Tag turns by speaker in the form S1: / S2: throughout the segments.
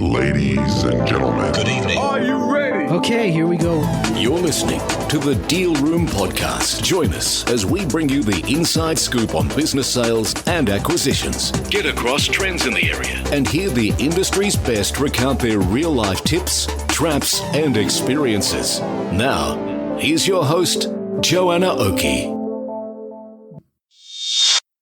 S1: Ladies and gentlemen,
S2: Good evening.
S3: Are you ready?
S4: Okay, here we go.
S2: You're listening to the Deal Room Podcast. Join us as we bring you the inside scoop on business sales and acquisitions. Get across trends in the area and hear the industry's best recount their real-life tips, traps, and experiences. Now, here's your host, Joanna Oakey.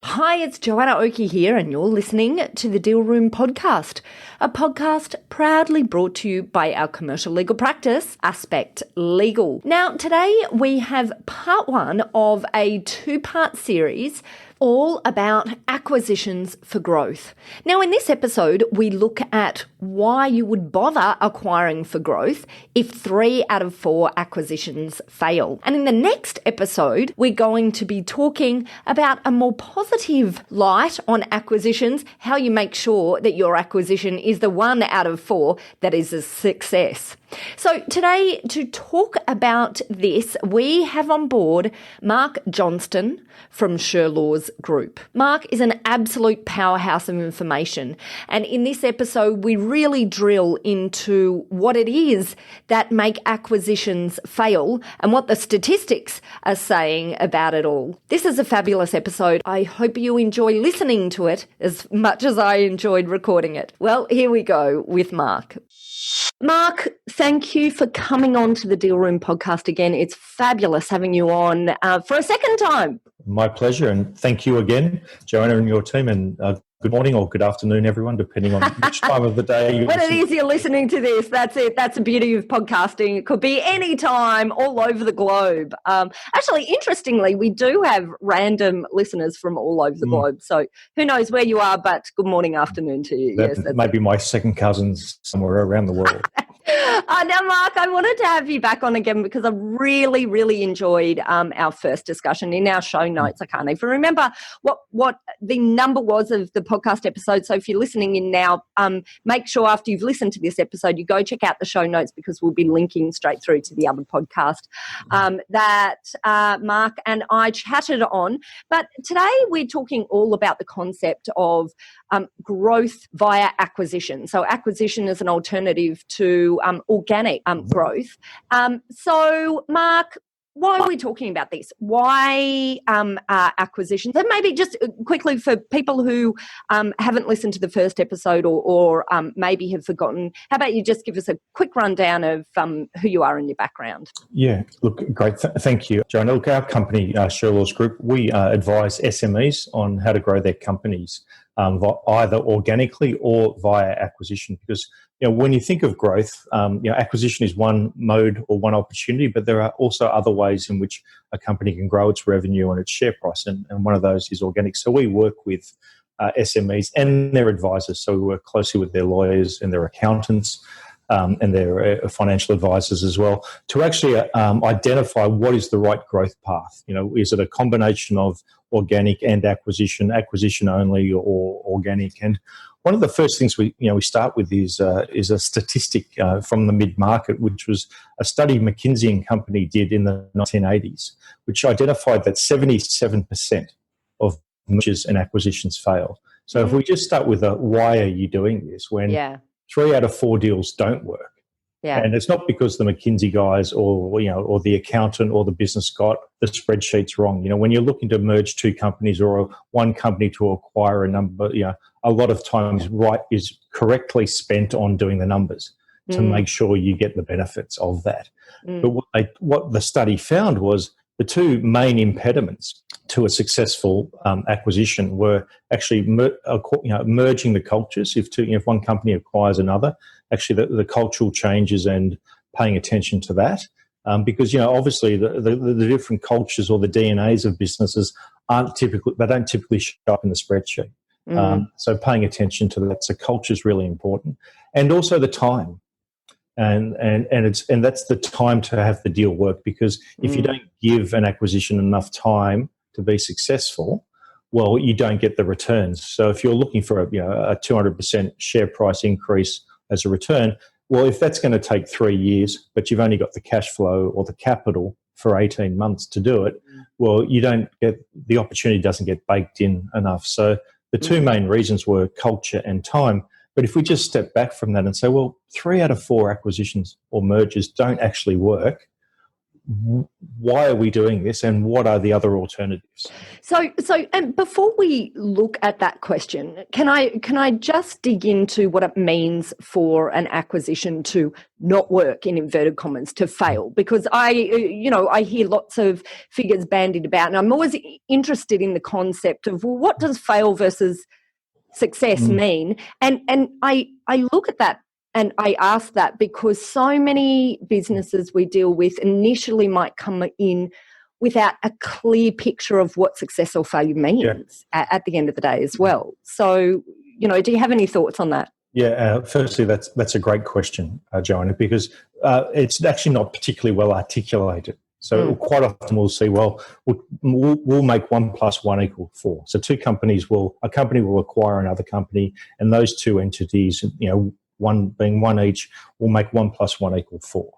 S5: Hi, it's Joanna Oakey here, and you're listening to the Deal Room Podcast, a podcast proudly brought to you by our commercial legal practice, Aspect Legal. Now, today we have part one of a two-part series all about acquisitions for growth. Now, in this episode, we look at why you would bother acquiring for growth if 3 out of 4 acquisitions fail. And in the next episode, we're going to be talking about a more positive light on acquisitions, how you make sure that your acquisition is the 1 out of 4 that is a success. So today, to talk about this, we have on board Marc Johnstone from Shirlaws Group. Marc is an absolute powerhouse of information, and in this episode, we really drill into what it is that make acquisitions fail and what the statistics are saying about it all. This is a fabulous episode. I hope you enjoy listening to it as much as I enjoyed recording it. Well, here we go with Marc. Marc, thank you for coming on to the Deal Room Podcast again. It's fabulous having you on for a second time.
S6: My pleasure, and thank you again, Joanna and your team, and good morning or good afternoon, everyone, depending on which time of the day
S5: When it is you're listening to this, that's it. That's the beauty of podcasting. It could be any time, all over the globe. Actually, interestingly, we do have random listeners from all over the globe, so who knows where you are, but good morning, afternoon to you.
S6: That
S5: yes,
S6: maybe my second cousins somewhere around the world.
S5: Now, Marc, I wanted to have you back on again because I really, really enjoyed our first discussion. In our show notes, I can't even remember what the number was of the podcast episode. So if you're listening in now, make sure after you've listened to this episode, you go check out the show notes because we'll be linking straight through to the other podcast that Marc and I chatted on. But today we're talking all about the concept of growth via acquisition. So acquisition is an alternative to organic growth. So, Marc, why are we talking about this? Why acquisitions? And maybe just quickly for people who haven't listened to the first episode or maybe have forgotten, how about you just give us a quick rundown of who you are and your background?
S6: Yeah, look, great. Thank you, Joanna. Look, our company, Shirlaws Group, we advise SMEs on how to grow their companies, either organically or via acquisition, because when you think of growth, acquisition is one mode or one opportunity, but there are also other ways in which a company can grow its revenue and its share price, and one of those is organic. So we work with SMEs and their advisors. So we work closely with their lawyers and their accountants and their financial advisors as well to actually identify what is the right growth path. Is it a combination of organic and acquisition only, or organic? And one of the first things we start with is a statistic from the mid-market, which was a study McKinsey and Company did in the 1980s, which identified that 77% of mergers and acquisitions fail. So if we just start with why are you doing this when 3 out of 4 deals don't work?
S5: Yeah.
S6: And it's not because the McKinsey guys or the accountant or the business got the spreadsheets wrong. When you're looking to merge 2 companies or one company to acquire a number, a lot of times is correctly spent on doing the numbers to make sure you get the benefits of that. But what the study found was the 2 main impediments to a successful acquisition were actually merging the cultures. If one company acquires another, actually the cultural changes and paying attention to that, because obviously the different cultures or the DNAs of businesses don't typically show up in the spreadsheet. So paying attention to that. So culture is really important, and also the time. And that's the time to have the deal work, because if you don't give an acquisition enough time to be successful, well, you don't get the returns. So if you're looking for a 200% share price increase as a return, well, if that's going to take 3 years, but you've only got the cash flow or the capital for 18 months to do it, well, the opportunity doesn't get baked in enough. So the 2 main reasons were culture and time. But if we just step back from that and say, well, 3 out of 4 acquisitions or mergers don't actually work, why are we doing this, and what are the other alternatives?
S5: So, and before we look at that question, can I just dig into what it means for an acquisition to not work, in inverted commas, to fail? Because I hear lots of figures bandied about, and I'm always interested in the concept of, well, what does fail versus success mean? And I look at that. And I ask that because so many businesses we deal with initially might come in without a clear picture of what success or failure means at the end of the day as well. So, do you have any thoughts on that?
S6: Yeah, firstly, that's a great question, Joanna, because it's actually not particularly well articulated. So quite often we'll see, well, we'll make 1 + 1 = 4. So a company will acquire another company, and those 2 entities, one being 1 each, will make 1 + 1 = 4.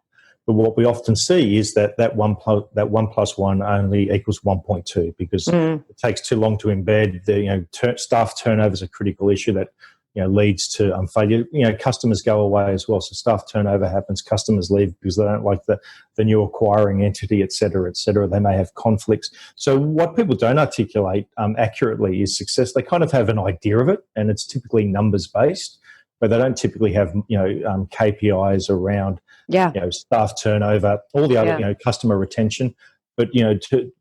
S6: But what we often see is that 1 + 1 only equals 1.2, because it takes too long to embed. Staff turnover is a critical issue that leads to failure. Customers go away as well, so staff turnover happens. Customers leave because they don't like the new acquiring entity, et cetera, et cetera. They may have conflicts. So what people don't articulate accurately is success. They kind of have an idea of it, and it's typically numbers based, but they don't typically have KPIs around staff turnover, all the other customer retention. But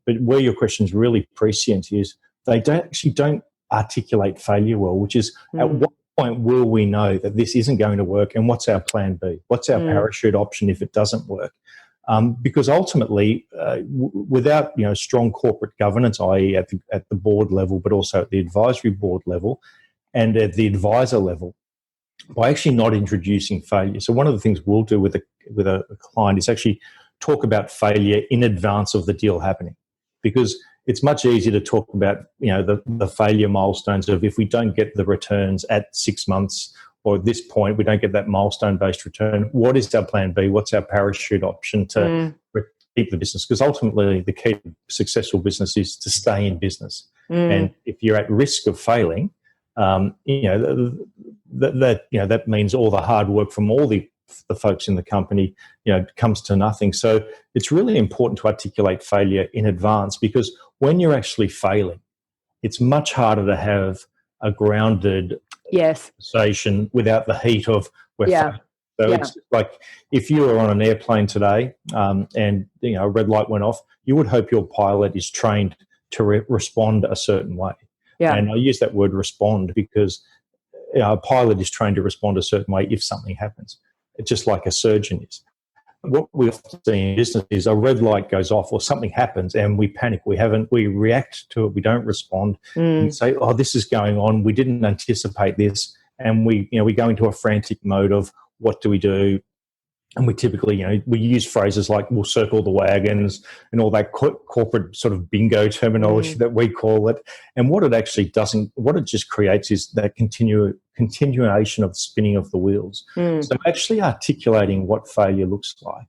S6: but where your question is really prescient is they don't articulate failure well, which is at what point will we know that this isn't going to work, and what's our plan B? What's our parachute option if it doesn't work? Because ultimately, without strong corporate governance, i.e. at the board level, but also at the advisory board level and at the advisor level, by actually not introducing failure. So one of the things we'll do with a client is actually talk about failure in advance of the deal happening, because it's much easier to talk about the failure milestones of, if we don't get the returns at 6 months or at this point, we don't get that milestone-based return, what is our plan B? What's our parachute option to keep the business? Because ultimately the key to successful business is to stay in business. And if you're at risk of failing, that means all the hard work from all the folks in the company, comes to nothing. So it's really important to articulate failure in advance, because when you're actually failing, it's much harder to have a grounded conversation without the heat of failing. So it's like if you were on an airplane today and a red light went off, you would hope your pilot is trained to respond a certain way. And I use that word respond because a pilot is trained to respond a certain way if something happens. It's just like a surgeon is. What we often see in business is a red light goes off or something happens and we panic. We react to it. We don't respond and say, oh, this is going on. We didn't anticipate this. And we go into a frantic mode of what do we do? And we typically, we use phrases like we'll circle the wagons and all that corporate sort of bingo terminology that we call it. And what it actually doesn't, what it just creates is that continuation of the spinning of the wheels. So actually articulating what failure looks like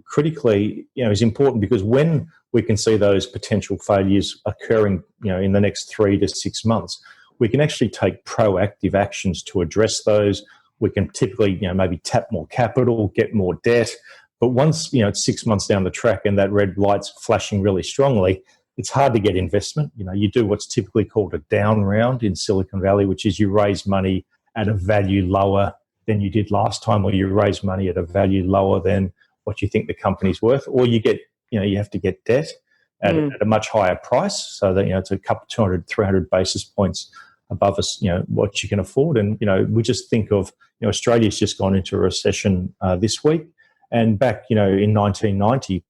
S6: critically, is important, because when we can see those potential failures occurring, in the next 3 to 6 months, we can actually take proactive actions to address those. We can typically, maybe tap more capital, get more debt. But once, it's 6 months down the track and that red light's flashing really strongly, it's hard to get investment. You do what's typically called a down round in Silicon Valley, which is you raise money at a value lower than you did last time, or you raise money at a value lower than what you think the company's worth, or you get, you have to get debt at a much higher price, so that, it's a couple 200, 300 basis points above us, what you can afford. And, we just think of, Australia's just gone into a recession this week. And back, in 1990,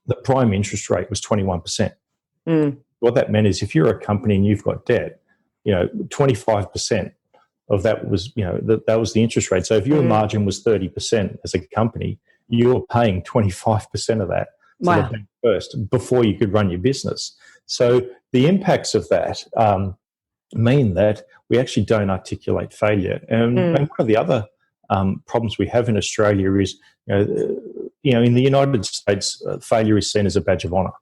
S6: the prime interest rate was 21%. What that meant is if you're a company and you've got debt, 25% of that was, that was the interest rate. So if your margin was 30% as a company, you were paying 25% of that to the bank first before you could run your business. So the impacts of that mean that we actually don't articulate failure. And one of the other problems we have in Australia is, in the United States, failure is seen as a badge of honour.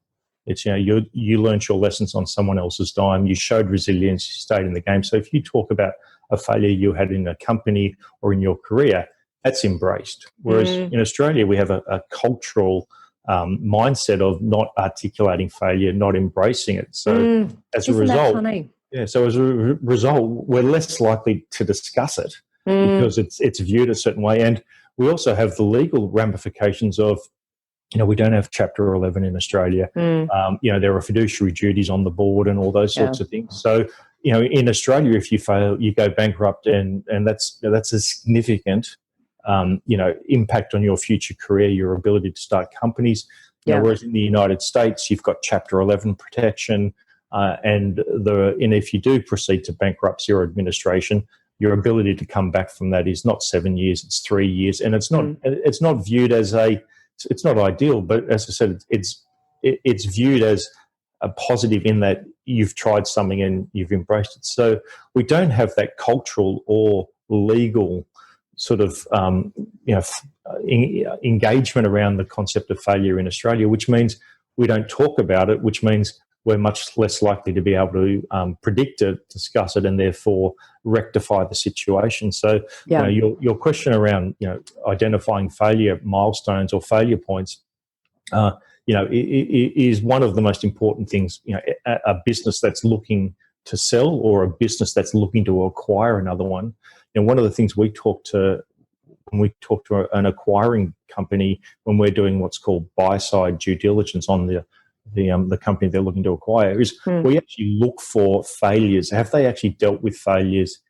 S6: It's, you learnt your lessons on someone else's dime, you showed resilience, you stayed in the game. So if you talk about a failure you had in a company or in your career, that's embraced. Whereas in Australia, we have a cultural mindset of not articulating failure, not embracing it. So as a result, we're less likely to discuss it because it's viewed a certain way. And we also have the legal ramifications of, we don't have Chapter 11 in Australia. There are fiduciary duties on the board and all those sorts of things. So, in Australia, if you fail, you go bankrupt, and that's a significant, impact on your future career, your ability to start companies. Whereas in the United States, you've got Chapter 11 protection, and if you do proceed to bankruptcy or administration, your ability to come back from that is not 7 years; it's 3 years, and it's not viewed as it's not ideal, but as I said, it's viewed as a positive in that you've tried something and you've embraced it. So we don't have that cultural or legal sort of engagement around the concept of failure in Australia, which means we don't talk about it, which means we're much less likely to be able to predict it, discuss it, and therefore rectify the situation. So, your question around identifying failure milestones or failure points, is one of the most important things. A business that's looking to sell or a business that's looking to acquire another one. And one of the things when we talk to an acquiring company, when we're doing what's called buy-side due diligence on the company they're looking to acquire, is we actually look for failures. Have they actually dealt with failures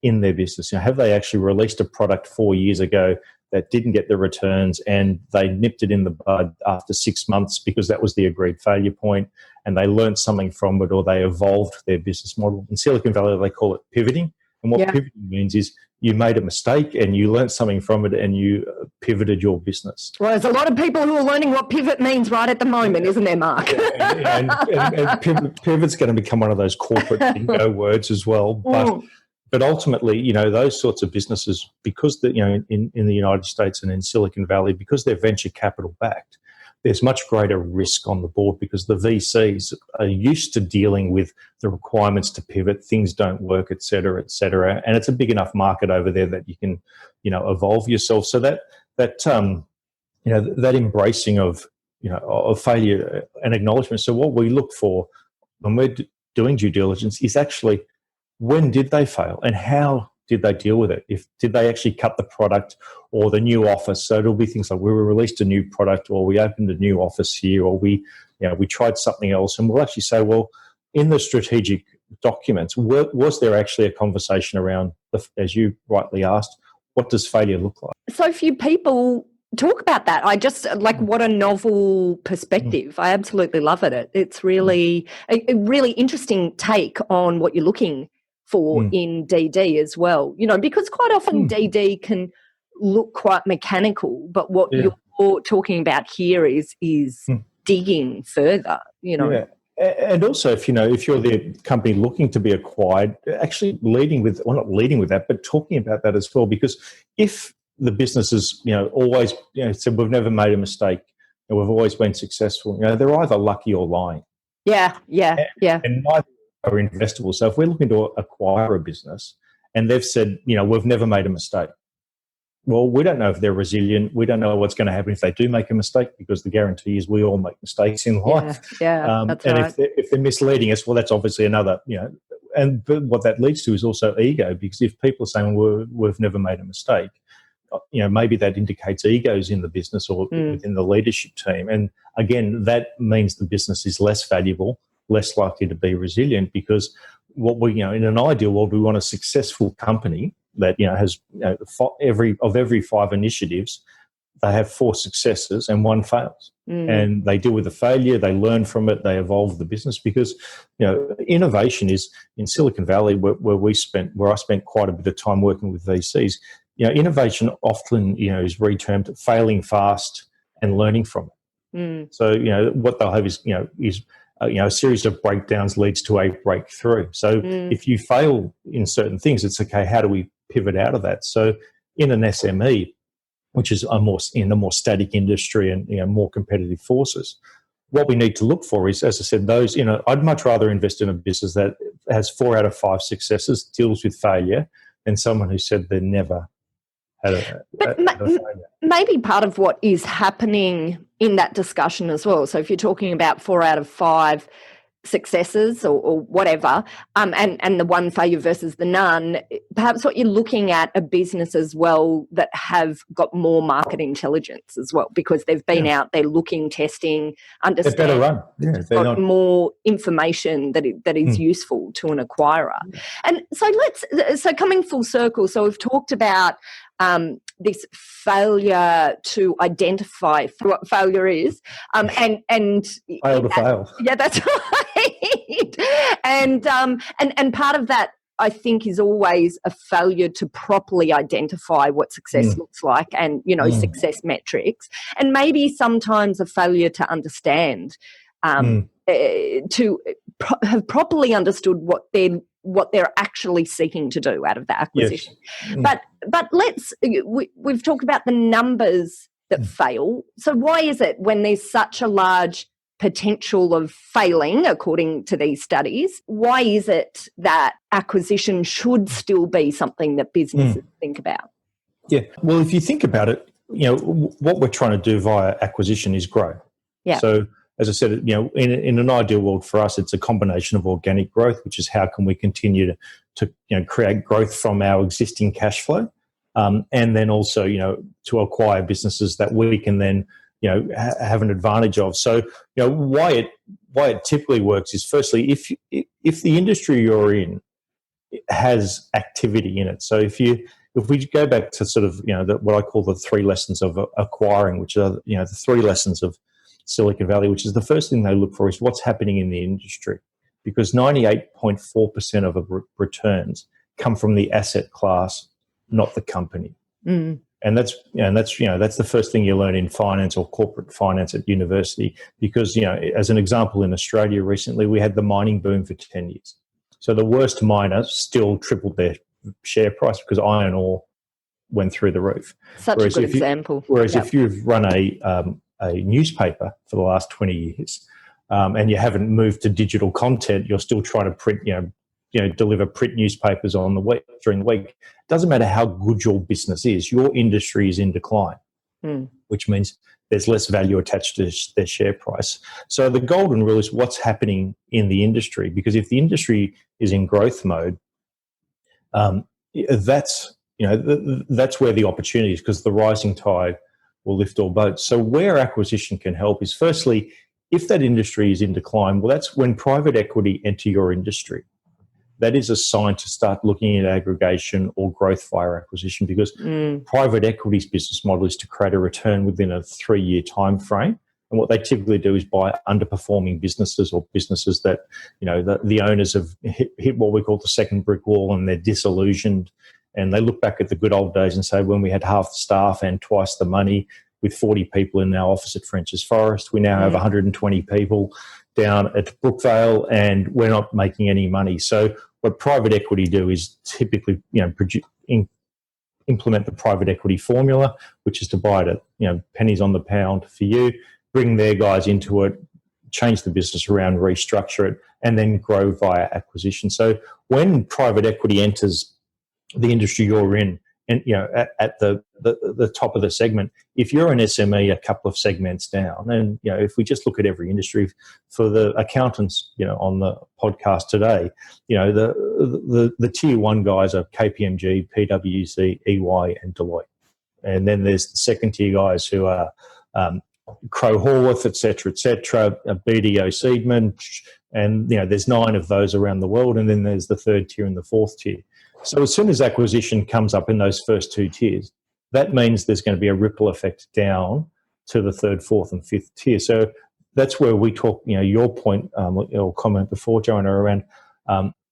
S6: in their business? Have they actually released a product 4 years ago that didn't get the returns and they nipped it in the bud after 6 months because that was the agreed failure point, and they learned something from it, or they evolved their business model? In Silicon Valley, they call it pivoting. And what pivoting means is you made a mistake and you learned something from it and you pivoted your business.
S5: Well, there's a lot of people who are learning what pivot means right at the moment, isn't there, Mark?
S6: And pivot's going to become one of those corporate bingo words as well. But ultimately, those sorts of businesses, because in the United States and in Silicon Valley, because they're venture capital backed, there's much greater risk on the board because the VCs are used to dealing with the requirements to pivot, things don't work, et cetera, and it's a big enough market over there that you can, evolve yourself. So that embracing of failure and acknowledgement. So what we look for when we're doing due diligence is actually, when did they fail and how did they deal with it? Did they actually cut the product or the new office? So it'll be things like we released a new product, or we opened a new office here, or we tried something else. And we'll actually say, well, in the strategic documents, was there actually a conversation around, as you rightly asked, what does failure look like?
S5: So few people talk about that. I just what a novel perspective. I absolutely love it. It's really a really interesting take on what you're looking for in DD as well, because quite often DD can look quite mechanical, but what you're talking about here is digging further,
S6: Yeah. And also, if you're the company looking to be acquired, actually not leading with that, but talking about that as well, because if the business is, always, said we've never made a mistake and we've always been successful, they're either lucky or lying.
S5: Yeah.
S6: And neither are investable. So if we're looking to acquire a business and they've said, we've never made a mistake, well, we don't know if they're resilient. We don't know what's going to happen if they do make a mistake, because the guarantee is we all make mistakes in life.
S5: That's
S6: and
S5: right.
S6: if they're misleading us, well, that's obviously another, but what that leads to is also ego, because if people are saying, well, we've never made a mistake, maybe that indicates egos in the business or within the leadership team. And again, that means the business is less valuable, less likely to be resilient, because what we, in an ideal world, we want a successful company that, has every 5 initiatives, they have 4 successes and 1 fails. And they deal with the failure, they learn from it, they evolve the business, because, innovation is in Silicon Valley where I spent quite a bit of time working with VCs. Innovation often, is re-termed failing fast and learning from it. So, what they'll have is a series of breakdowns leads to a breakthrough. So if you fail in certain things, it's okay, how do we pivot out of that? So in an SME, which is in a more static industry and more competitive forces, what we need to look for is, as I said, those, I'd much rather invest in a business that has 4 out of 5 successes, deals with failure, than someone who said they never had a failure.
S5: Maybe part of what is happening in that discussion as well. So if you're talking about 4 out of 5 successes or whatever, and the one failure versus the none, perhaps what you're looking at are business as well that have got more market intelligence as well, because they've been out there looking, testing, understanding.
S6: They better run. Yeah,
S5: they've got more information that is useful to an acquirer. And so coming full circle, so we've talked about this failure to identify what failure is, and
S6: fail to fail.
S5: Yeah, that's right. And part of that, I think, is always a failure to properly identify what success looks like, and success metrics, and maybe sometimes a failure to understand, to have properly understood what they're actually seeking to do out of the acquisition. Yes. But we've talked about the numbers that fail. So why is it, when there's such a large potential of failing, according to these studies, why is it that acquisition should still be something that businesses think about?
S6: Yeah, well, if you think about it, what we're trying to do via acquisition is grow.
S5: Yeah.
S6: So, as I said, in an ideal world for us, it's a combination of organic growth, which is how can we continue to create growth from our existing cash flow, and then also to acquire businesses that we can then have an advantage of. So why it typically works is, firstly, if the industry you're in has activity in it. So if we go back to sort of what I call the 3 lessons of acquiring, which are the 3 lessons of Silicon Valley, which is the first thing they look for is what's happening in the industry, because 98.4% of returns come from the asset class, not the company. And that's the first thing you learn in finance or corporate finance at university, because as an example, in Australia recently we had the mining boom for 10 years. So the worst miners still tripled their share price because iron ore went through the roof.
S5: Such a good example.
S6: Whereas if you've run a newspaper for the last 20 years, and you haven't moved to digital content, you're still trying to print, deliver print newspapers during the week. Doesn't matter how good your business is, your industry is in decline, which means there's less value attached to their share price. So the golden rule is what's happening in the industry, because if the industry is in growth mode, that's where the opportunity is, because the rising tide will lift all boats. So where acquisition can help is, firstly, if that industry is in decline, well, that's when private equity enter your industry. That is a sign to start looking at aggregation or growth via acquisition, because private equity's business model is to create a return within a 3-year time frame. And what they typically do is buy underperforming businesses, or businesses that, the owners have hit what we call the second brick wall, and they're disillusioned. And they look back at the good old days and say, when we had half the staff and twice the money with 40 people in our office at French's Forest, we now have 120 people down at Brookvale, and we're not making any money. So what private equity do is typically, implement the private equity formula, which is to buy it at, pennies on the pound for you, bring their guys into it, change the business around, restructure it, and then grow via acquisition. So when private equity enters the industry you're in, and at the top of the segment, if you're an SME a couple of segments down, and if we just look at every industry, for the accountants on the podcast today, the tier 1 guys are KPMG, PwC, EY, and Deloitte, and then there's the second tier guys who are Crowe Horwath, etc., BDO Seidman, and there's 9 of those around the world, and then there's the third tier and the fourth tier. So as soon as acquisition comes up in those first 2 tiers, that means there's going to be a ripple effect down to the third, fourth, and fifth tier. So that's where we talk, your point or comment before, Joanna, around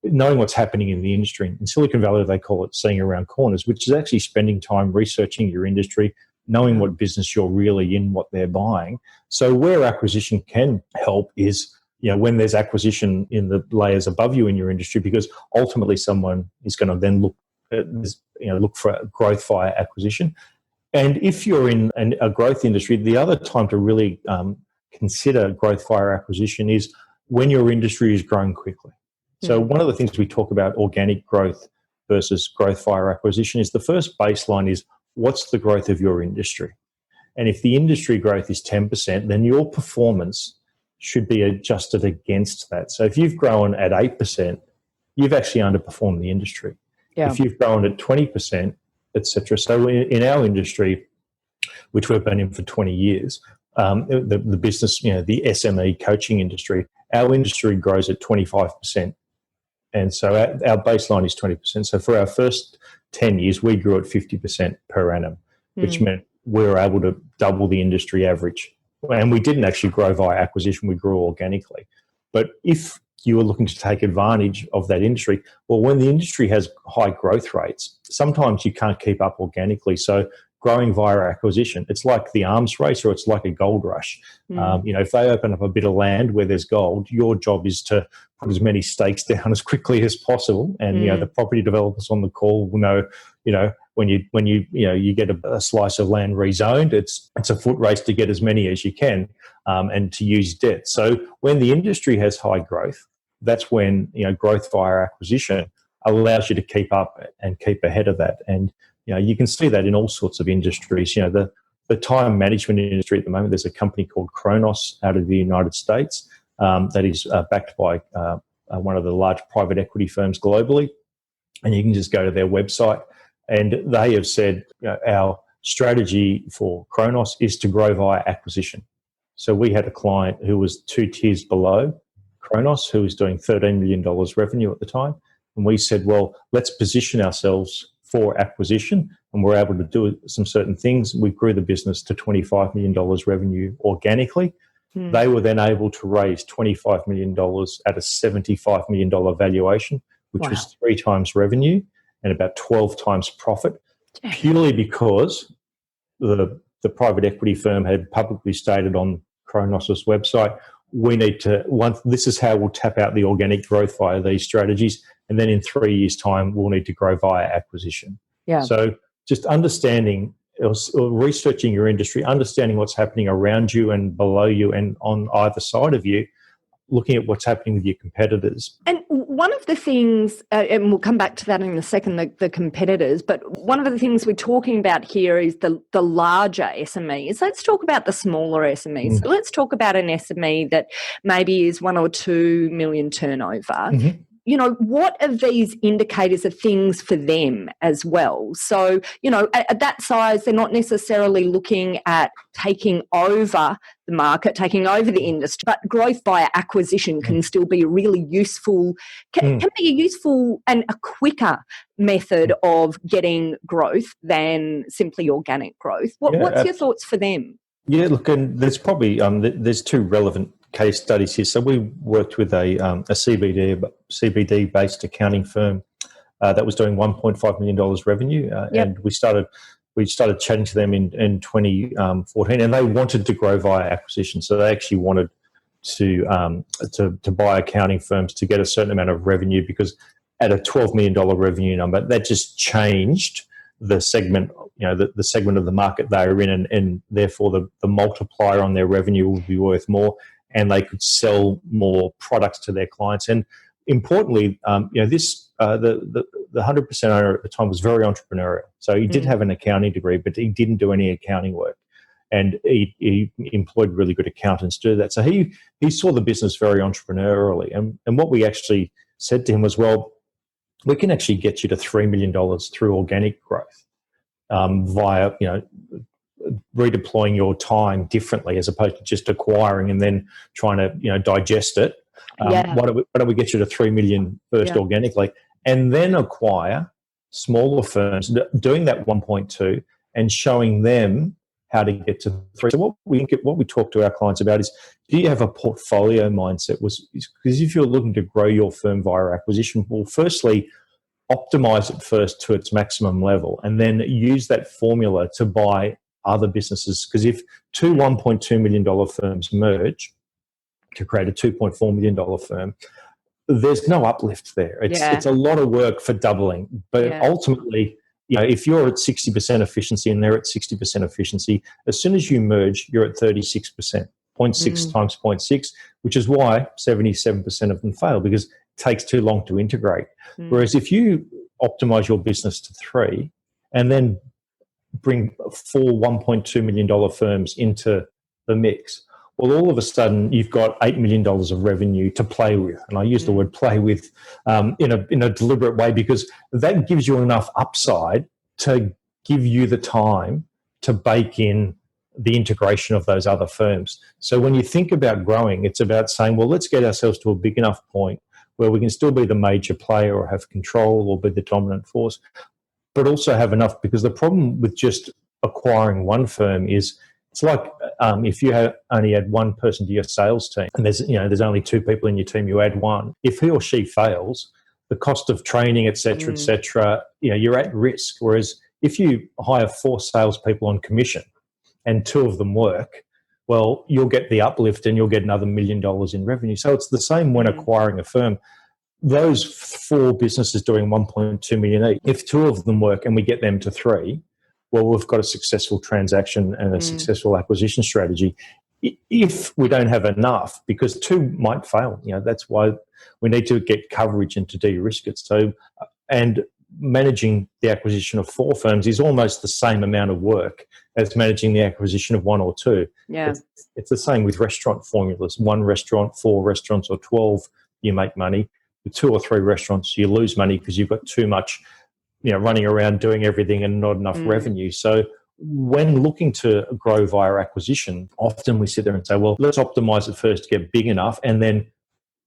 S6: knowing what's happening in the industry. In Silicon Valley, they call it seeing around corners, which is actually spending time researching your industry, knowing what business you're really in, what they're buying. So where acquisition can help is when there's acquisition in the layers above you in your industry, because ultimately someone is going to then look for growth via acquisition. And if you're in a growth industry, the other time to really consider growth via acquisition is when your industry is growing quickly. So one of the things we talk about organic growth versus growth via acquisition is the first baseline is what's the growth of your industry? And if the industry growth is 10%, then your performance should be adjusted against that. So if you've grown at 8%, you've actually underperformed the industry.
S5: Yeah.
S6: If you've grown at 20%, etc. So in our industry, which we've been in for 20 years, the business, the SME coaching industry, our industry grows at 25%. And so our baseline is 20%. So for our first 10 years, we grew at 50% per annum, which meant we were able to double the industry average. And we didn't actually grow via acquisition, we grew organically. But if you were looking to take advantage of that industry, well, when the industry has high growth rates, sometimes you can't keep up organically. So growing via acquisition, it's like the arms race or it's like a gold rush. If they open up a bit of land where there's gold, your job is to put as many stakes down as quickly as possible. And the property developers on the call will know, when you get a slice of land rezoned, it's a foot race to get as many as you can and to use debt. So when the industry has high growth, that's when growth via acquisition allows you to keep up and keep ahead of that. And you can see that in all sorts of industries. The time management industry at the moment, there's a company called Kronos out of the United States that is backed by one of the large private equity firms globally. And you can just go to their website and they have said, our strategy for Kronos is to grow via acquisition. So we had a client who was 2 tiers below Kronos, who was doing $13 million revenue at the time. And we said, well, let's position ourselves for acquisition, and we're able to do some certain things. We grew the business to $25 million revenue organically. They were then able to raise $25 million at a $75 million valuation, which was 3 times revenue and about 12 times profit, purely because the private equity firm had publicly stated on Kronos' website, this is how we'll tap out the organic growth via these strategies. And then in 3 years' time, we'll need to grow via acquisition. Yeah. So just understanding or researching your industry, understanding what's happening around you and below you and on either side of you, looking at what's happening with your competitors.
S5: And one of the things, and we'll come back to that in a second, the competitors, but one of the things we're talking about here is the larger SMEs. Let's talk about the smaller SMEs. Let's talk about an SME that maybe is 1 or 2 million turnover. What of these indicators are things for them as well? So, at that size, they're not necessarily looking at taking over the market, taking over the industry, but growth via acquisition can still be a really useful, can be a useful and a quicker method of getting growth than simply organic growth. What's your thoughts for them?
S6: Yeah, look, and there's probably there's 2 relevant case studies here. So we worked with a CBD-based accounting firm that was doing $1.5 million revenue, and we started chatting to them in 2014, and they wanted to grow via acquisition. So they actually wanted to buy accounting firms to get a certain amount of revenue, because at a $12 million revenue number, that just changed the segment, the segment of the market they were in, and therefore the multiplier on their revenue would be worth more, and they could sell more products to their clients. And importantly, the 100% owner at the time was very entrepreneurial. So he did have an accounting degree, but he didn't do any accounting work. And he employed really good accountants to do that. So he saw the business very entrepreneurially. And what we actually said to him was, well, we can actually get you to $3 million through organic growth via, redeploying your time differently as opposed to just acquiring and then trying to, digest it. Why don't we get you to 3 million first organically, and then acquire smaller firms doing that 1.2 and showing them how to get to 3. So what we talk to our clients about is, do you have a portfolio mindset? Because if you're looking to grow your firm via acquisition, well, firstly, optimize it first to its maximum level, and then use that formula to buy other businesses. Because if 2 $1.2 million firms merge to create a $2.4 million firm, there's no uplift there. It's a lot of work for doubling. But ultimately, if you're at 60% efficiency and they're at 60% efficiency, as soon as you merge, you're at 36%, 0.6 times 0.6, which is why 77% of them fail, because takes too long to integrate. Whereas if you optimize your business to 3 and then bring 4 $1.2 million firms into the mix, well, all of a sudden you've got $8 million of revenue to play with. And I use the word play with in a deliberate way, because that gives you enough upside to give you the time to bake in the integration of those other firms. So when you think about growing, it's about saying, well, let's get ourselves to a big enough point where we can still be the major player or have control or be the dominant force, but also have enough, because the problem with just acquiring one firm is it's like if you only add one person to your sales team and there's only 2 people in your team, you add one. If he or she fails, the cost of training, et cetera, you're at risk. Whereas if you hire 4 salespeople on commission and 2 of them work, well, you'll get the uplift and you'll get another $1 million in revenue. So it's the same when acquiring a firm. Those 4 businesses doing 1.2 million each, if 2 of them work and we get them to 3, well, we've got a successful transaction and a successful acquisition strategy. If we don't have enough, because 2 might fail, that's why we need to get coverage and to de-risk it. So, and managing the acquisition of 4 firms is almost the same amount of work as managing the acquisition of 1 or 2.
S5: Yeah.
S6: It's the same with restaurant formulas. 1 restaurant, 4 restaurants, or 12, you make money. With 2 or 3 restaurants, you lose money because you've got too much, running around doing everything and not enough revenue. So when looking to grow via acquisition, often we sit there and say, well, let's optimize it first to get big enough and then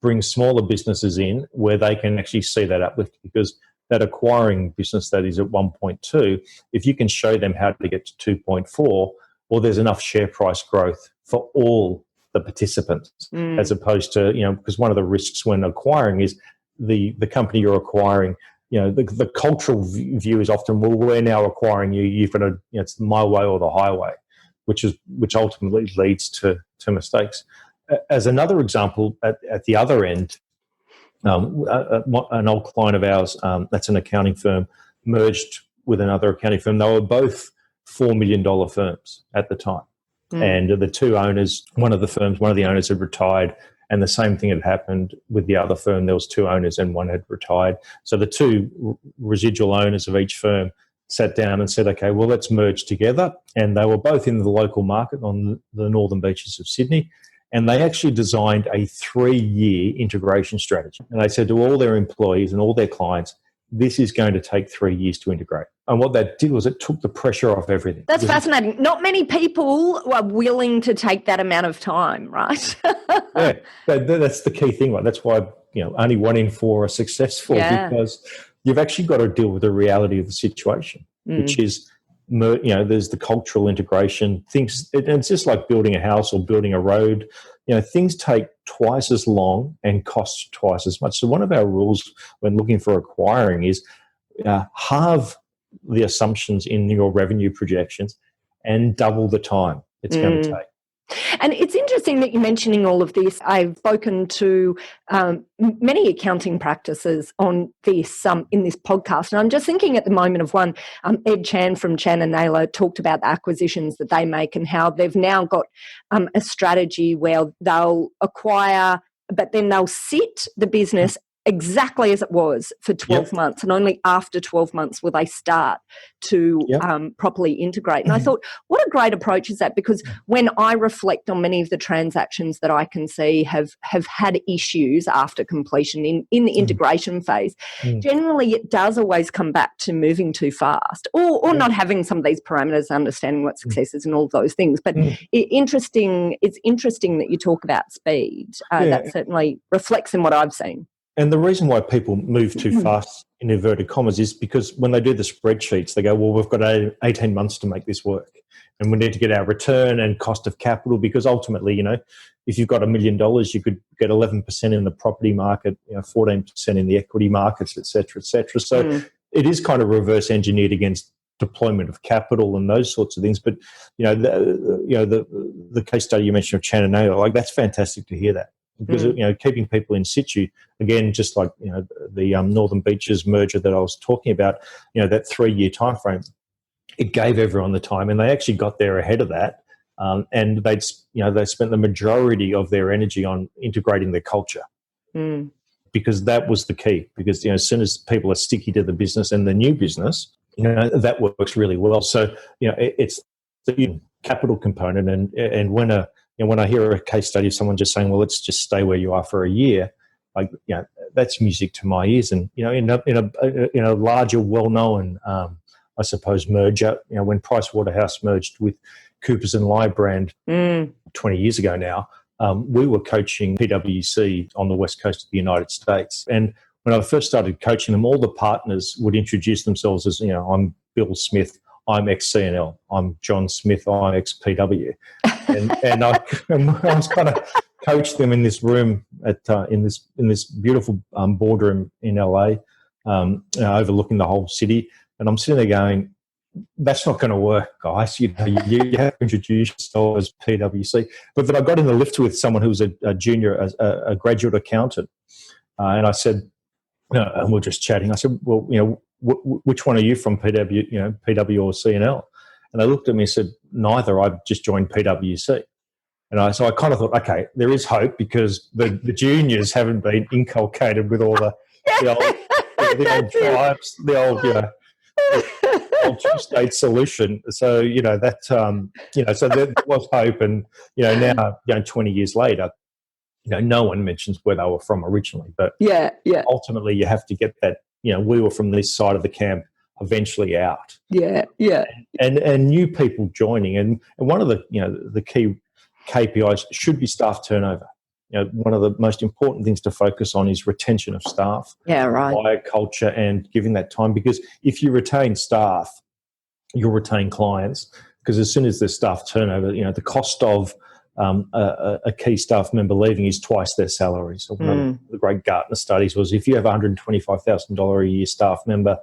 S6: bring smaller businesses in where they can actually see that uplift, because that acquiring business that is at 1.2, if you can show them how to get to 2.4, well, there's enough share price growth for all the participants, as opposed to, because one of the risks when acquiring is the company you're acquiring, the cultural view is often, well, we're now acquiring you, you've got to, it's my way or the highway, which ultimately leads to mistakes. As another example, at the other end, an old client of ours, that's an accounting firm, merged with another accounting firm. They were both $4 million firms at the time. And the 2 owners, one of the owners had retired, and the same thing had happened with the other firm. There was 2 owners and one had retired. So the 2 residual owners of each firm sat down and said, okay, well, let's merge together. And they were both in the local market on the northern beaches of Sydney. And they actually designed a 3-year integration strategy. And they said to all their employees and all their clients, this is going to take 3 years to integrate. And what that did was it took the pressure off everything.
S5: That's fascinating. Not many people are willing to take that amount of time, right?
S6: Yeah, that's the key thing. Right? That's why only 1 in 4 are successful, because you've actually got to deal with the reality of the situation, which is, there's the cultural integration. It's just like building a house or building a road. Things take twice as long and cost twice as much. So one of our rules when looking for acquiring is halve the assumptions in your revenue projections and double the time it's going to take.
S5: And it's interesting that you're mentioning all of this. I've spoken to many accounting practices on this in this podcast, and I'm just thinking at the moment of one. Ed Chan from Chan and Naylor talked about the acquisitions that they make and how they've now got a strategy where they'll acquire, but then they'll sit the business exactly as it was for 12 months, and only after 12 months will they start to properly integrate. And I thought, what a great approach is that, because when I reflect on many of the transactions that I can see have had issues after completion in the integration phase, generally it does always come back to moving too fast or not having some of these parameters, understanding what success is and all those things. But it's interesting that you talk about speed. That certainly reflects in what I've seen.
S6: And the reason why people move too fast, in inverted commas, is because when they do the spreadsheets, they go, well, we've got 18 months to make this work. And we need to get our return and cost of capital, because ultimately, if you've got $1 million, you could get 11% in the property market, 14% in the equity markets, et cetera, et cetera. So it is kind of reverse engineered against deployment of capital and those sorts of things. But, the case study you mentioned of Chan and Naylor, that's fantastic to hear that. Because keeping people in situ, again, just like the Northern Beaches merger that I was talking about, that 3-year time frame, it gave everyone the time, and they actually got there ahead of that, and they spent the majority of their energy on integrating their culture. because that was the key. Because, as soon as people are sticky to the business and the new business, that works really well. So, it's the capital component. And when I hear a case study of someone just saying, well, let's just stay where you are for a year, that's music to my ears. And, in a larger, well-known, I suppose, merger, when Pricewaterhouse merged with Coopers and Lybrand 20 years ago now, we were coaching PwC on the west coast of the United States. And when I first started coaching them, all the partners would introduce themselves as, I'm Bill Smith, I'm ex-CNL, I'm John Smith, I'm ex-PW. And I was kind of coached them in this room in this beautiful boardroom in LA, overlooking the whole city. And I'm sitting there going, that's not going to work, guys. You have to introduce yourself as PwC. But then I got in the lift with someone who was a junior, a graduate accountant, and I said, and we're just chatting. I said, well, which one are you from, PW or CNL? And they looked at me and said, neither. I've just joined PwC. And so I kind of thought, okay, there is hope because the juniors haven't been inculcated with all the old tribes, the old two-state solution. So, so there was hope. And, now, 20 years later, no one mentions where they were from originally. But ultimately you have to get that, we were from this side of the camp eventually out.
S5: Yeah.
S6: And new people joining. And one of the key KPIs should be staff turnover. One of the most important things to focus on is retention of staff.
S5: Yeah, right.
S6: Via culture and giving that time, because if you retain staff, you'll retain clients. Because as soon as there's staff turnover, the cost of a key staff member leaving is twice their salary. So one of the great Gartner studies was if you have a $125,000 a year staff member,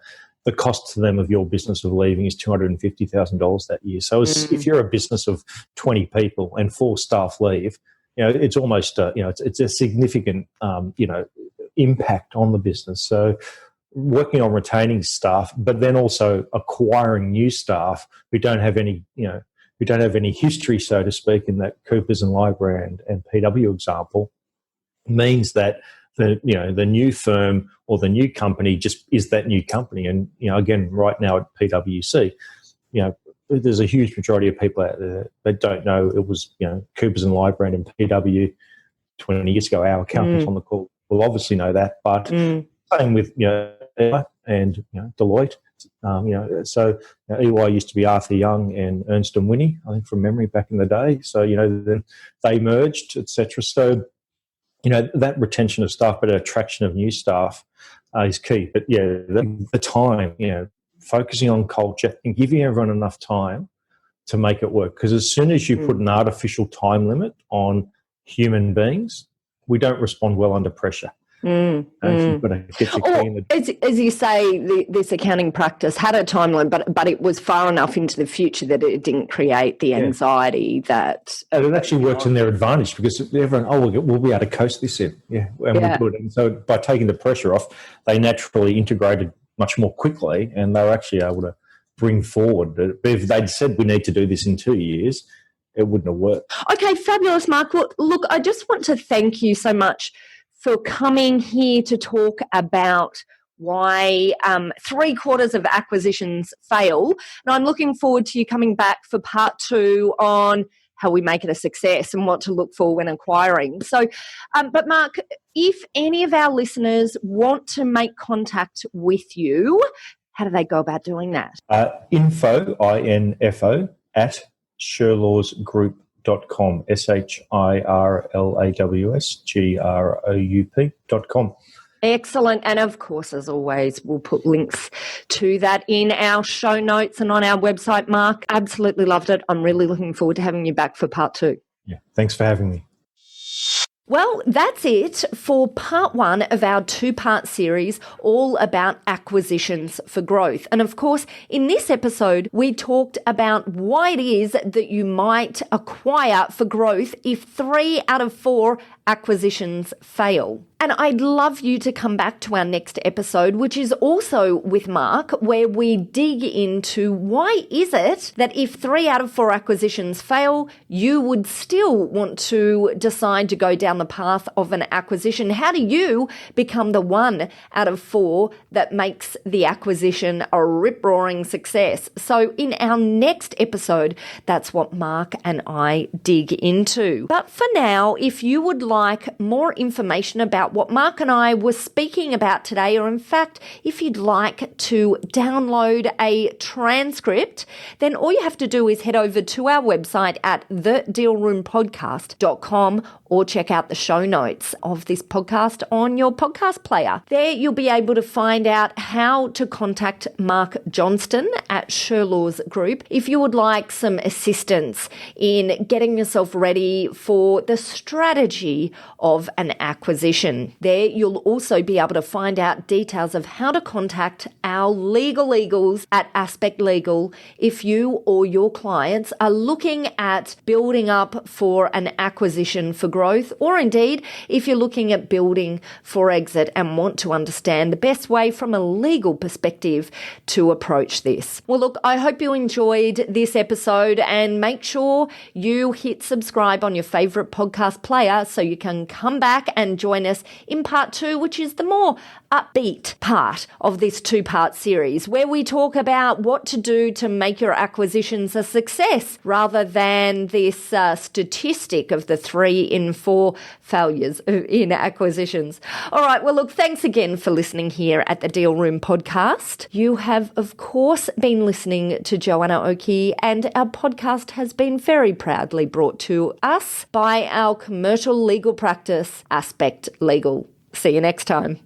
S6: the cost to them of your business of leaving is $250,000 that year. So if you're a business of 20 people and 4 staff leave, it's almost it's a significant impact on the business. So working on retaining staff, but then also acquiring new staff who don't have any history, so to speak, in that Coopers and Lybrand and PW example, means that the new firm or the new company just is that new company. And again, right now at PwC, there's a huge majority of people out there that don't know it was Coopers and Lybrand and PW 20 years ago. Our accountants on the call will obviously know that, but same with and Deloitte. So EY used to be Arthur Young and Ernst & Winnie, I think, from memory back in the day. So then they merged, etc. So that retention of staff, but attraction of new staff is key. But the time, focusing on culture and giving everyone enough time to make it work. Because as soon as you put an artificial time limit on human beings, we don't respond well under pressure. You've got to get your key in the...
S5: As you say, this accounting practice had a time limit, but it was far enough into the future that it didn't create the anxiety that...
S6: And it actually works in their advantage because everyone, we'll be able to coast this in. And we'll do it. And so by taking the pressure off, they naturally integrated much more quickly and they were actually able to bring forward. But if they'd said we need to do this in 2 years, it wouldn't have worked.
S5: Okay, fabulous, Mark. Well, look, I just want to thank you so much for coming here to talk about why 3/4 of acquisitions fail. And I'm looking forward to you coming back for part 2 on how we make it a success and what to look for when acquiring. So, but Mark, if any of our listeners want to make contact with you, how do they go about doing that?
S6: Info, I-N-F-O, at shirlawsgroup.com, shirlawsgroup.com.
S5: Excellent. And of course, as always, we'll put links to that in our show notes and on our website. Mark, absolutely loved it. I'm really looking forward to having you back for part 2.
S6: Yeah, thanks for having me.
S5: Well, that's it for part 1 of our 2-part series all about acquisitions for growth. And of course, in this episode, we talked about why it is that you might acquire for growth if 3 out of 4 acquisitions fail. And I'd love you to come back to our next episode, which is also with Marc, where we dig into why is it that if 3 out of 4 acquisitions fail, you would still want to decide to go down the path of an acquisition. How do you become the 1 out of 4 that makes the acquisition a rip-roaring success? So in our next episode, that's what Marc and I dig into. But for now, if you would like more information about what Marc and I were speaking about today, or in fact, if you'd like to download a transcript, then all you have to do is head over to our website at thedealroompodcast.com or check out the show notes of this podcast on your podcast player. There you'll be able to find out how to contact Marc Johnstone at Shirlaws Group if you would like some assistance in getting yourself ready for the strategy of an acquisition. There you'll also be able to find out details of how to contact our legals at Aspect Legal if you or your clients are looking at building up for an acquisition for growth, or indeed if you're looking at building for exit and want to understand the best way from a legal perspective to approach this. Well, look, I hope you enjoyed this episode, and make sure you hit subscribe on your favorite podcast player so you can come back and join us in part 2, which is the more upbeat part of this 2-part series, where we talk about what to do to make your acquisitions a success rather than this statistic of the 3 in 4 failures in acquisitions. All right. Well, look, thanks again for listening here at the Deal Room podcast. You have, of course, been listening to Joanna Oakey, and our podcast has been very proudly brought to us by our commercial legal practice, Aspect Legal. See you next time.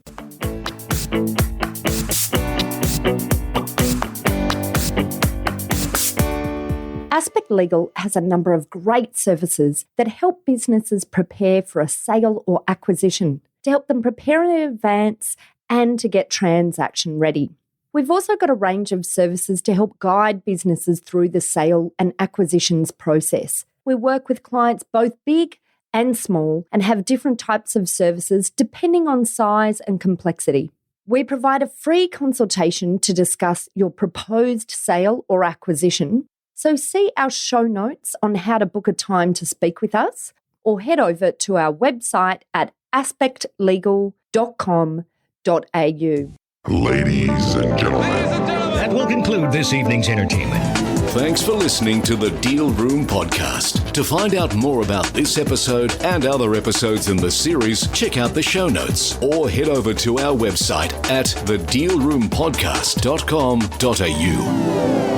S5: Aspect Legal has a number of great services that help businesses prepare for a sale or acquisition, to help them prepare in advance and to get transaction ready. We've also got a range of services to help guide businesses through the sale and acquisitions process. We work with clients both big and small and have different types of services depending on size and complexity. We provide a free consultation to discuss your proposed sale or acquisition. So see our show notes on how to book a time to speak with us, or head over to our website at aspectlegal.com.au.
S1: Ladies and gentlemen.
S3: That will conclude this evening's entertainment.
S2: Thanks for listening to the Deal Room podcast. To find out more about this episode and other episodes in the series, check out the show notes or head over to our website at thedealroompodcast.com.au.